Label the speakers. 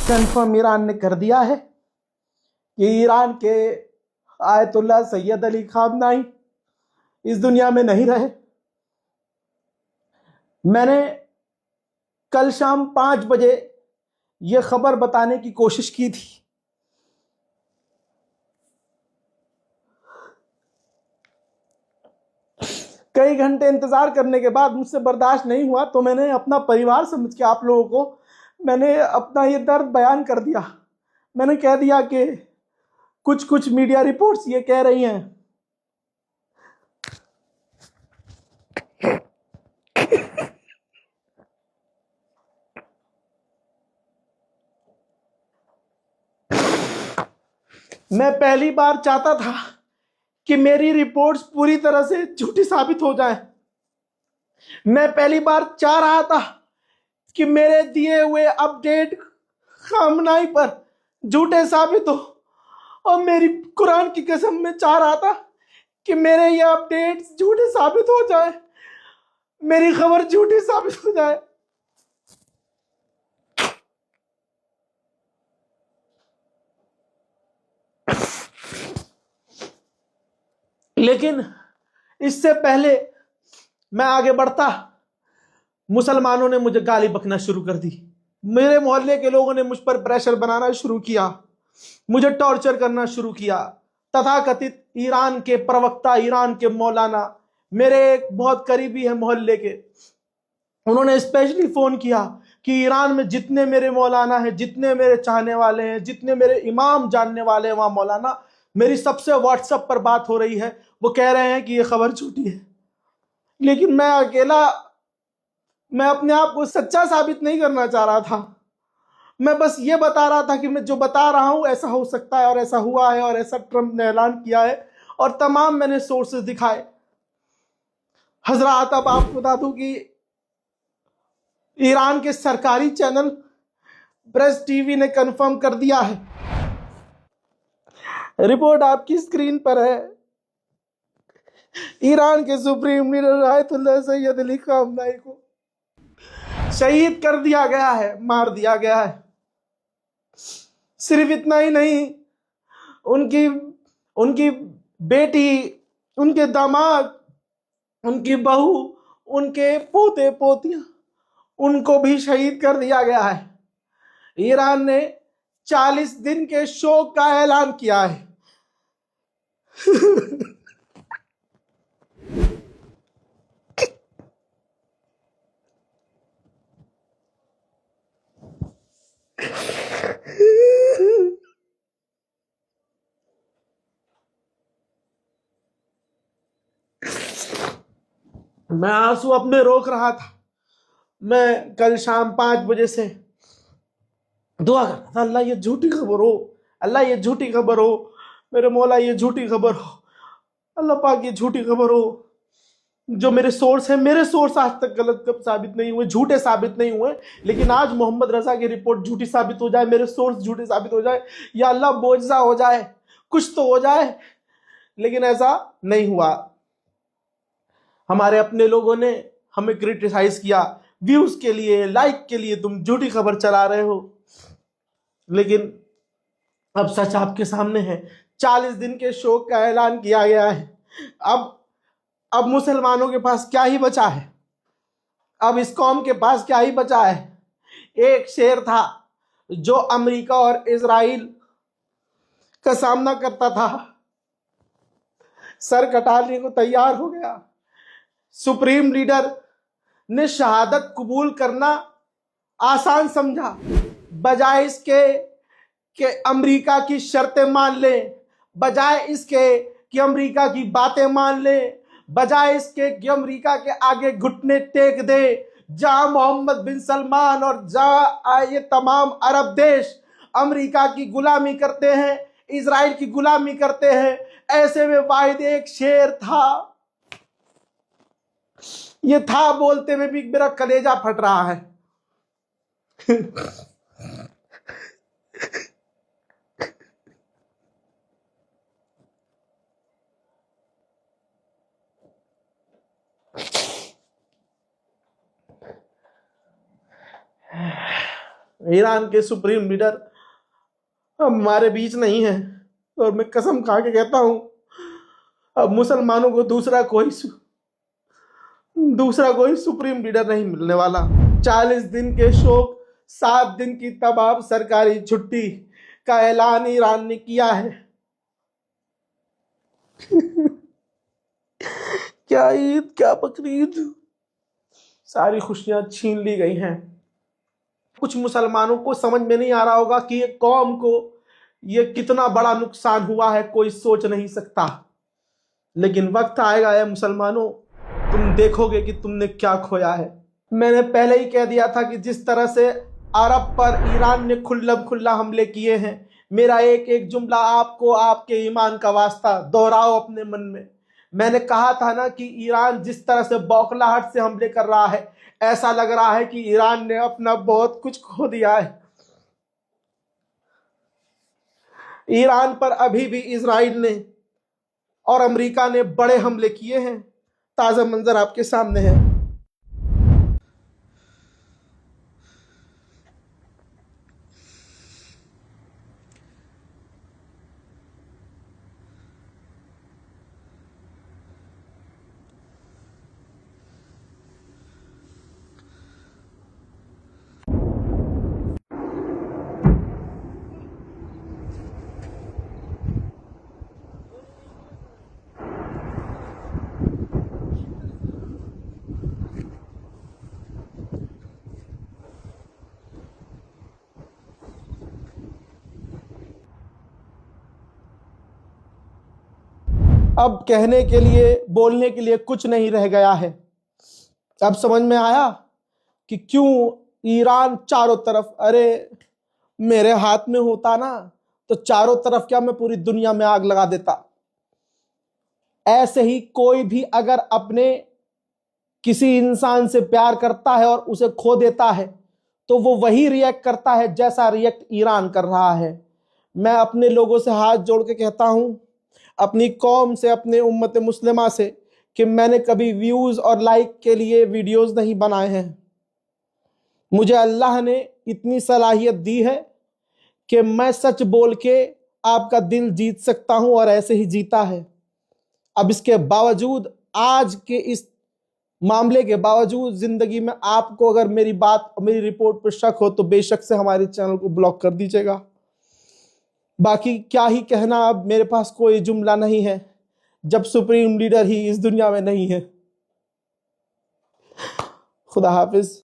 Speaker 1: Confirm Iran ने कर दिया है कि ईरान के आयतुल्ला सैयद अली खामनाई इस दुनिया में नहीं रहे। मैंने कल शाम 5 बजे यह खबर बताने की कोशिश की थी। कई घंटे इंतजार करने के बाद मुझसे बर्दाश्त नहीं हुआ, तो मैंने अपना परिवार समझ के आप लोगों को मैंने अपना ये दर्द बयान कर दिया। मैंने कह दिया कि कुछ कुछ मीडिया रिपोर्ट्स ये कह रही हैं मैं पहली बार चाहता था कि मेरी रिपोर्ट्स पूरी तरह से झूठी साबित हो जाए। मैं पहली बार चाह रहा था कि मेरे दिए हुए अपडेट खामनाई पर झूठे साबित हो, और मेरी कुरान की कसम में चाह रहा था कि मेरे ये अपडेट्स झूठे साबित हो जाए, मेरी खबर झूठी साबित हो जाए। लेकिन इससे पहले मैं आगे बढ़ता, मुसलमानों ने मुझे गाली बकना शुरू कर दी। मेरे मोहल्ले के लोगों ने मुझ पर प्रेशर बनाना शुरू किया, मुझे टॉर्चर करना शुरू किया। तथाकथित ईरान के प्रवक्ता, ईरान के मौलाना, मेरे एक बहुत करीबी है मोहल्ले के, उन्होंने स्पेशली फोन किया कि ईरान में जितने मेरे मौलाना हैं, जितने मेरे चाहने वाले हैं, जितने मेरे इमाम जानने वाले हैं, वहां मौलाना, मेरी सबसे व्हाट्सएप पर बात हो रही है, वो कह रहे हैं कि ये खबर झूठी है। लेकिन मैं अकेला, मैं अपने आप को सच्चा साबित नहीं करना चाह रहा था। मैं बस ये बता रहा था कि मैं जो बता रहा हूं ऐसा हो सकता है, और ऐसा हुआ है, और ऐसा ट्रंप ने ऐलान किया है, और तमाम मैंने सोर्सेज दिखाए। हजरात, अब आपको बता दूं कि ईरान के सरकारी चैनल प्रेस टीवी ने कंफर्म कर दिया है, रिपोर्ट आपकी स्क्रीन पर है, ईरान के supreme leader ayatollah Syed Ali खामनाई को शहीद कर दिया गया है, मार दिया गया है। सिर्फ इतना ही नहीं, उनकी उनकी बेटी, उनके दामाद, उनकी बहू, उनके पोते पोतियां, उनको भी शहीद कर दिया गया है। ईरान ने 40 दिन के शोक का ऐलान किया है। मैं आंसू अपने रोक रहा था। मैं कल शाम 5 बजे से दुआ कर रहा था, अल्लाह ये झूठी खबर हो, अल्लाह ये झूठी खबर हो, मेरे मौला ये झूठी खबर हो, अल्लाह पाक ये झूठी खबर हो। जो मेरे सोर्स है, मेरे सोर्स आज तक गलत कब साबित नहीं हुए, झूठे साबित नहीं हुए, लेकिन आज मोहम्मद रजा की रिपोर्ट झूठी साबित हो जाए, मेरे सोर्स झूठे साबित हो जाए, या अल्लाह बोझा हो जाए, कुछ तो हो जाए। लेकिन ऐसा नहीं हुआ। हमारे अपने लोगों ने हमें क्रिटिसाइज किया, व्यूज के लिए, लाइक के लिए तुम झूठी खबर चला रहे हो। लेकिन अब सच आपके सामने है। 40 दिन के शोक का ऐलान किया गया है। अब मुसलमानों के पास क्या ही बचा है? अब इस कौम के पास क्या ही बचा है? एक शेर था जो अमेरिका और इजराइल का सामना करता था, सर कटाने को तैयार हो गया। सुप्रीम लीडर ने शहादत कबूल करना आसान समझा, बजाय इसके कि अमेरिका की शर्तें मान ले, बजाय इसके कि अमेरिका की बातें मान ले, बजाय इसके कि अमेरिका के आगे घुटने टेक दे। जहां मोहम्मद बिन सलमान और जहां ये तमाम अरब देश अमेरिका की गुलामी करते हैं, इजराइल की गुलामी करते हैं, ऐसे में वाहिद एक शेर था। ये था बोलते में भी मेरा कलेजा फट रहा है। ईरान के सुप्रीम लीडर अब हमारे बीच नहीं है, और मैं कसम खा के कहता हूं अब मुसलमानों को दूसरा कोई सुप्रीम लीडर नहीं मिलने वाला। 40 दिन के शोक, 7 दिन की तमाम सरकारी छुट्टी का ऐलान ईरान ने किया है। क्या ईद, क्या बकरीद, सारी खुशियां छीन ली गई हैं। कुछ मुसलमानों को समझ में नहीं आ रहा होगा कि ये कौम को ये कितना बड़ा नुकसान हुआ है, कोई सोच नहीं सकता। लेकिन वक्त आएगा है मुसलमानों, तुम देखोगे कि तुमने क्या खोया है। मैंने पहले ही कह दिया था कि जिस तरह से अरब पर ईरान ने खुल्लम खुल्ला हमले किए हैं, मेरा एक एक जुमला आपको आपके ईमान का वास्ता दोहराओ अपने मन में। मैंने कहा था ना कि ईरान जिस तरह से बौखलाहट से हमले कर रहा है, ऐसा लग रहा है कि ईरान ने अपना बहुत कुछ खो दिया है। ईरान पर अभी भी इजराइल ने और अमेरिका ने बड़े हमले किए हैं। ताजा मंजर आपके सामने है। अब कहने के लिए, बोलने के लिए कुछ नहीं रह गया है। अब समझ में आया कि क्यों ईरान चारों तरफ, अरे मेरे हाथ में होता ना तो चारों तरफ क्या, मैं पूरी दुनिया में आग लगा देता। ऐसे ही कोई भी अगर अपने किसी इंसान से प्यार करता है और उसे खो देता है तो वो वही रिएक्ट करता है जैसा रिएक्ट ईरान कर रहा है। मैं अपने लोगों से हाथ जोड़ के कहता हूं, अपनी कौम से, अपने उम्मत मुस्लिमा से, कि मैंने कभी व्यूज और लाइक के लिए वीडियोस नहीं बनाए हैं। मुझे अल्लाह ने इतनी सलाहियत दी है कि मैं सच बोल के आपका दिल जीत सकता हूं, और ऐसे ही जीता है। अब इसके बावजूद, आज के इस मामले के बावजूद जिंदगी में आपको अगर मेरी बात, मेरी रिपोर्ट पर शक हो तो बेशक से हमारे चैनल को ब्लॉक कर दीजिएगा। बाकी क्या ही कहना, अब मेरे पास कोई जुमला नहीं है जब सुप्रीम लीडर ही इस दुनिया में नहीं है। खुदा हाफिज।